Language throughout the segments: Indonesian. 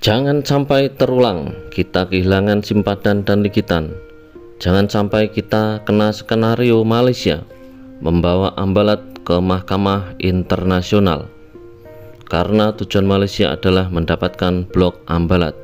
Jangan sampai terulang kita kehilangan simpadan dan likitan. Jangan sampai kita kena skenario Malaysia membawa Ambalat ke mahkamah internasional, karena tujuan Malaysia adalah mendapatkan blok Ambalat.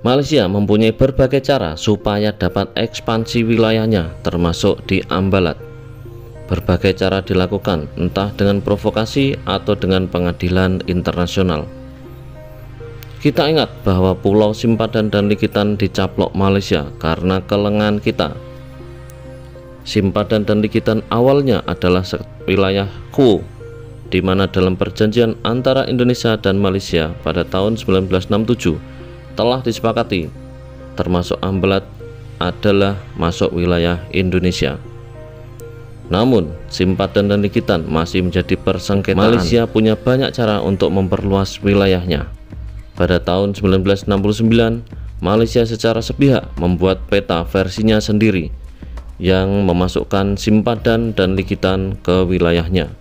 Malaysia mempunyai berbagai cara supaya dapat ekspansi wilayahnya, termasuk di Ambalat. Berbagai cara dilakukan, entah dengan provokasi atau dengan pengadilan internasional. Kita ingat bahwa Pulau Simpadan dan Likitan dicaplok Malaysia karena kelengahan kita. Simpadan dan Likitan awalnya adalah wilayah Kuo, di mana dalam perjanjian antara Indonesia dan Malaysia pada tahun 1967 telah disepakati, termasuk Ambalat adalah masuk wilayah Indonesia. Namun, Simpadan dan Likitan masih menjadi persengketaan. Malaysia punya banyak cara untuk memperluas wilayahnya. Pada tahun 1969, Malaysia secara sepihak membuat peta versinya sendiri yang memasukkan Simpadan dan Likitan ke wilayahnya.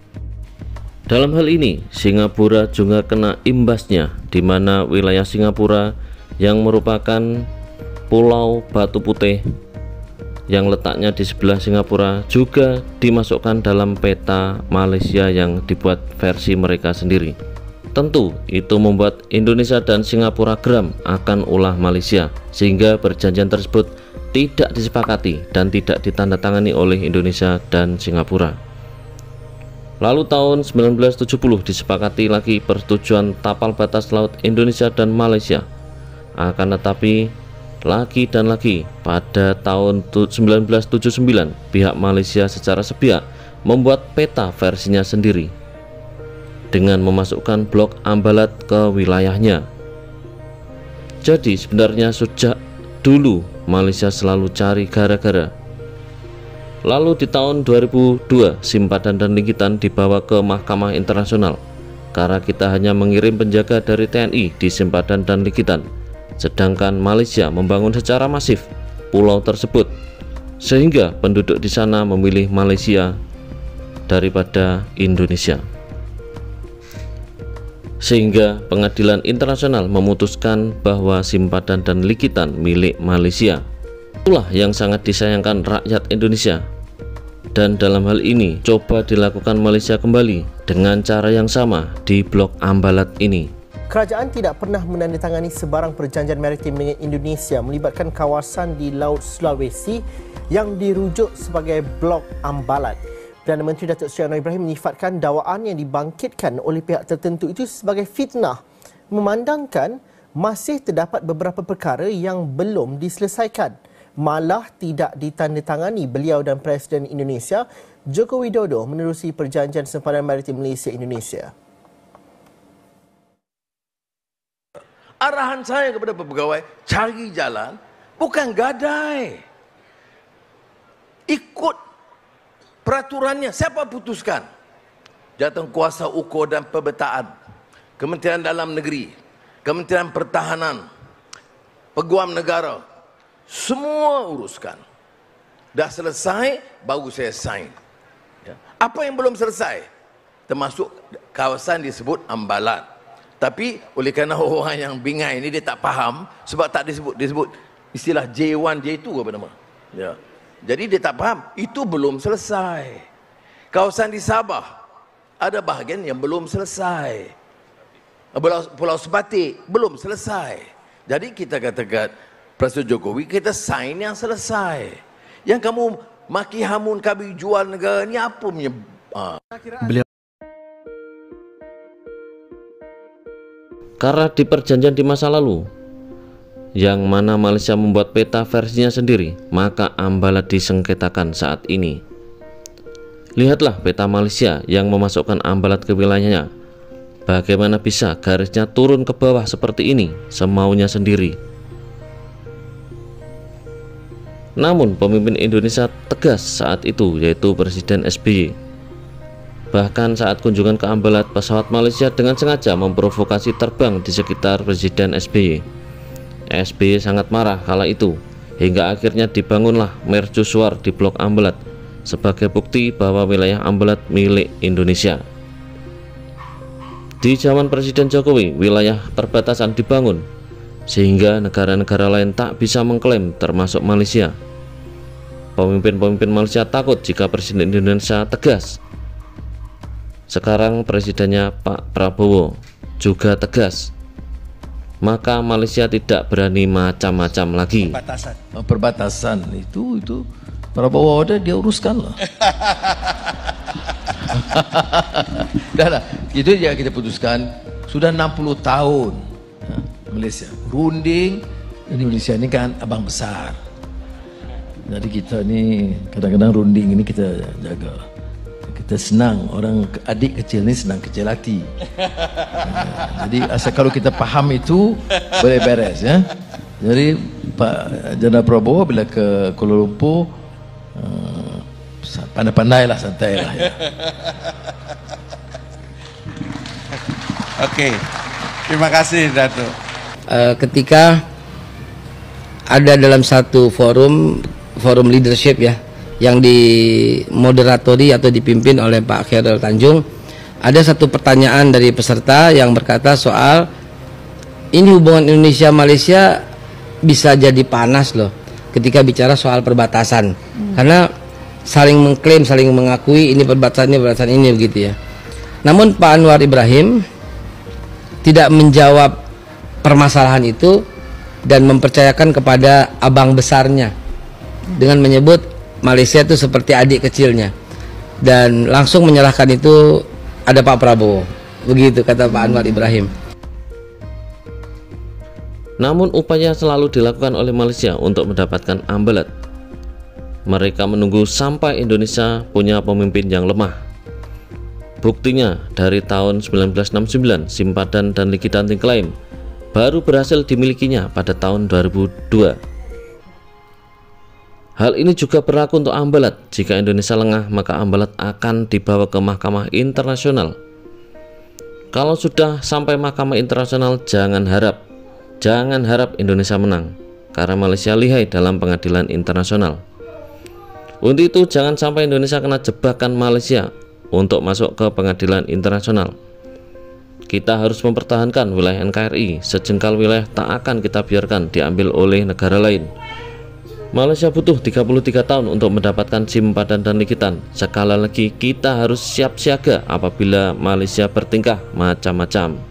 Dalam hal ini, Singapura juga kena imbasnya, di mana wilayah Singapura yang merupakan Pulau Batu Putih yang letaknya di sebelah Singapura juga dimasukkan dalam peta Malaysia yang dibuat versi mereka sendiri. Tentu itu membuat Indonesia dan Singapura geram akan ulah Malaysia, sehingga perjanjian tersebut tidak disepakati dan tidak ditandatangani oleh Indonesia dan Singapura. Lalu tahun 1970 disepakati lagi persetujuan tapal batas laut Indonesia dan Malaysia. Akan tetapi lagi dan lagi pada tahun 1979 pihak Malaysia secara sepihak membuat peta versinya sendiri dengan memasukkan blok Ambalat ke wilayahnya. Jadi sebenarnya sejak dulu Malaysia selalu cari gara-gara. Lalu di tahun 2002 Simpadan dan Likitan dibawa ke mahkamah internasional karena kita hanya mengirim penjaga dari TNI di Simpadan dan Likitan, sedangkan Malaysia membangun secara masif pulau tersebut, sehingga penduduk di sana memilih Malaysia daripada Indonesia. Sehingga pengadilan internasional memutuskan bahwa Simpadan dan Likitan milik Malaysia. Itulah yang sangat disayangkan rakyat Indonesia. Dan dalam hal ini coba dilakukan Malaysia kembali dengan cara yang sama di blok Ambalat ini. Kerajaan tidak pernah menandatangani sebarang perjanjian maritim dengan Indonesia melibatkan kawasan di Laut Sulawesi yang dirujuk sebagai blok Ambalat. Perdana Menteri Datuk Seri Anwar Ibrahim menyifatkan dakwaan yang dibangkitkan oleh pihak tertentu itu sebagai fitnah, memandangkan masih terdapat beberapa perkara yang belum diselesaikan. Malah tidak ditandatangani beliau dan Presiden Indonesia Joko Widodo menerusi perjanjian sempadan maritim Malaysia-Indonesia. Arahan saya kepada pegawai, cari jalan, bukan gadai. Ikut peraturannya, siapa putuskan? Jawatankuasa Ukur dan Pemetaan, Kementerian Dalam Negeri, Kementerian Pertahanan, Peguam Negara, semua uruskan. Dah selesai, baru saya sign. Ya. Apa yang belum selesai? Termasuk kawasan disebut Ambalat. Tapi oleh kerana orang yang bingai ini dia tak faham, sebab tak disebut istilah J1, J2 apa nama? Ya. Jadi dia tak faham, itu belum selesai. Kawasan di Sabah, ada bahagian yang belum selesai. Pulau Sebatik, belum selesai. Jadi kita katakan, Presiden Jokowi, kita sign yang selesai. Yang kamu maki hamun kami jual negara ni apa punya? Beliau karena di perjanjian di masa lalu, yang mana Malaysia membuat peta versinya sendiri, maka Ambalat disengketakan saat ini. Lihatlah peta Malaysia yang memasukkan Ambalat ke wilayahnya. Bagaimana bisa garisnya turun ke bawah seperti ini, semaunya sendiri. Namun pemimpin Indonesia tegas saat itu, yaitu Presiden SBY. Bahkan saat kunjungan ke Ambalat, pesawat Malaysia dengan sengaja memprovokasi terbang di sekitar Presiden SBY. SBY sangat marah kala itu, hingga akhirnya dibangunlah mercusuar di blok Ambalat sebagai bukti bahwa wilayah Ambalat milik Indonesia. Di zaman Presiden Jokowi, wilayah perbatasan dibangun sehingga negara-negara lain tak bisa mengklaim, termasuk Malaysia. Pemimpin-pemimpin Malaysia takut jika Presiden Indonesia tegas. Sekarang presidennya Pak Prabowo juga tegas, maka Malaysia tidak berani macam-macam lagi. Perbatasan itu Prabowo ada, dia uruskan lah. Dah, itu ya kita putuskan. Sudah 60 tahun Malaysia runding. Ini Malaysia ini kan abang besar. Jadi kita ni kadang-kadang runding ini kita jaga. Kita senang, orang adik kecil ni senang kecil hati. Jadi asal kalau kita faham itu boleh beres ya. Jadi Pak Jendral Prabowo bila ke Kuala Lumpur pandai-pandai lah, santai lah ya. Oke, terima kasih Datuk. Ketika ada dalam satu forum leadership ya, yang dimoderatori atau dipimpin oleh Pak Khairul Tanjung, ada satu pertanyaan dari peserta yang berkata soal ini hubungan Indonesia-Malaysia bisa jadi panas loh ketika bicara soal perbatasan, karena saling mengklaim, saling mengakui ini perbatasan ini begitu ya. Namun Pak Anwar Ibrahim tidak menjawab permasalahan itu dan mempercayakan kepada abang besarnya dengan menyebut Malaysia itu seperti adik kecilnya, dan langsung menyerahkan itu ada Pak Prabowo. Begitu kata Pak Anwar Ibrahim. Namun upaya selalu dilakukan oleh Malaysia untuk mendapatkan ambalat. Mereka menunggu sampai Indonesia punya pemimpin yang lemah. Buktinya dari tahun 1969 simpadan dan liquidating claim baru berhasil dimilikinya pada tahun 2002. Hal ini juga berlaku untuk ambalat. Jika Indonesia lengah, maka ambalat akan dibawa ke mahkamah internasional. Kalau sudah sampai mahkamah internasional, jangan harap Indonesia menang, karena Malaysia lihai dalam pengadilan internasional. Untuk itu jangan sampai Indonesia kena jebakan Malaysia untuk masuk ke pengadilan internasional. Kita harus mempertahankan wilayah NKRI. Sejengkal wilayah tak akan kita biarkan diambil oleh negara lain. Malaysia butuh 33 tahun untuk mendapatkan simpadan dan likitan. Sekali lagi kita harus siap siaga apabila Malaysia bertingkah macam-macam.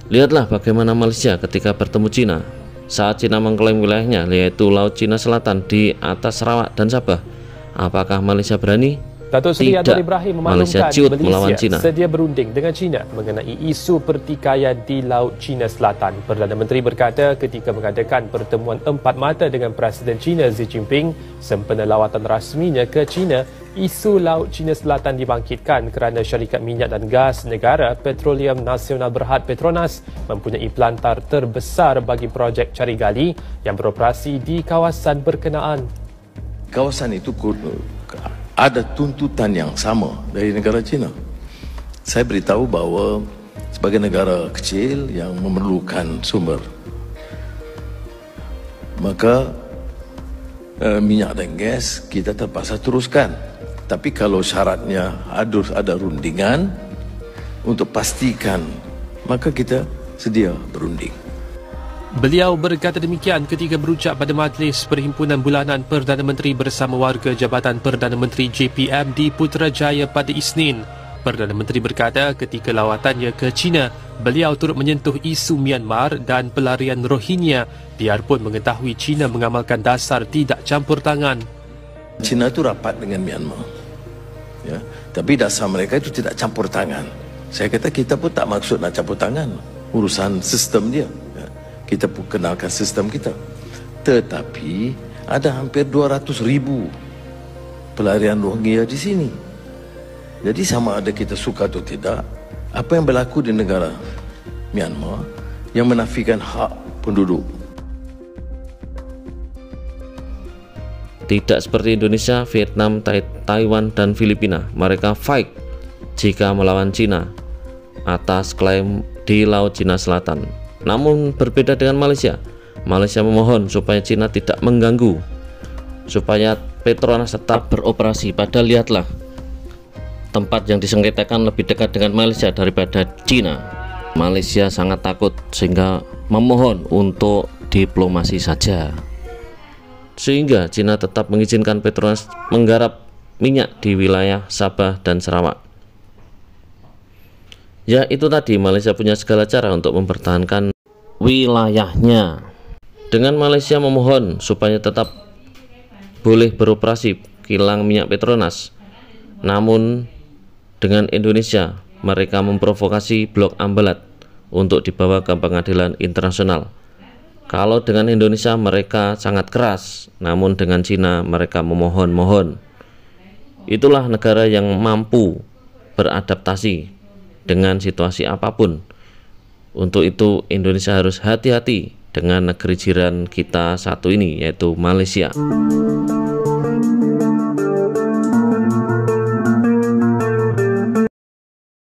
Lihatlah bagaimana Malaysia ketika bertemu Cina. Saat Cina mengklaim wilayahnya, yaitu Laut Cina Selatan di atas Sarawak dan Sabah, apakah Malaysia berani? Datuk Seri Anwar Tidak. Ibrahim Malaysia memaklumkan ciut melawan Cina. sedia berunding dengan China mengenai isu pertikaian di Laut Cina Selatan. Perdana Menteri berkata ketika mengadakan pertemuan empat mata dengan Presiden China Xi Jinping sempena lawatan rasminya ke China, isu Laut Cina Selatan dibangkitkan kerana syarikat minyak dan gas negara Petroleum Nasional Berhad Petronas mempunyai pelantar terbesar bagi projek cari gali yang beroperasi di kawasan berkenaan. Kawasan itu ada tuntutan yang sama dari negara China. Saya beritahu bahawa sebagai negara kecil yang memerlukan sumber, maka minyak dan gas kita terpaksa teruskan. Tapi kalau syaratnya harus ada rundingan untuk pastikan, maka kita sedia berunding. Beliau berkata demikian ketika berucap pada Majlis Perhimpunan Bulanan Perdana Menteri bersama warga Jabatan Perdana Menteri JPM di Putrajaya pada Isnin. Perdana Menteri berkata ketika lawatannya ke China, beliau turut menyentuh isu Myanmar dan pelarian Rohingya, biarpun mengetahui China mengamalkan dasar tidak campur tangan. China itu rapat dengan Myanmar, ya, tapi dasar mereka itu tidak campur tangan. Saya kata kita pun tak maksud nak campur tangan urusan sistem dia. Kita pun kenalkan sistem kita. Tetapi ada hampir 200,000 pelarian Rohingya di sini. Jadi sama ada kita suka atau tidak, apa yang berlaku di negara Myanmar yang menafikan hak penduduk. Tidak seperti Indonesia, Vietnam, Taiwan, dan Filipina. Mereka fight jika melawan Cina atas klaim di Laut Cina Selatan. Namun berbeda dengan Malaysia. Malaysia memohon supaya Cina tidak mengganggu, supaya Petronas tetap beroperasi. Padahal lihatlah, tempat yang disengketakan lebih dekat dengan Malaysia daripada Cina. Malaysia sangat takut sehingga memohon untuk diplomasi saja, sehingga Cina tetap mengizinkan Petronas menggarap minyak di wilayah Sabah dan Sarawak. Ya, itu tadi, Malaysia punya segala cara untuk mempertahankan wilayahnya. Dengan Malaysia memohon supaya tetap boleh beroperasi kilang minyak Petronas, namun dengan Indonesia mereka memprovokasi Blok Ambalat untuk dibawa ke pengadilan internasional. Kalau dengan Indonesia mereka sangat keras, namun dengan Cina mereka memohon-mohon. Itulah negara yang mampu beradaptasi dengan situasi apapun. Untuk itu Indonesia harus hati-hati dengan negeri jiran kita satu ini, yaitu Malaysia.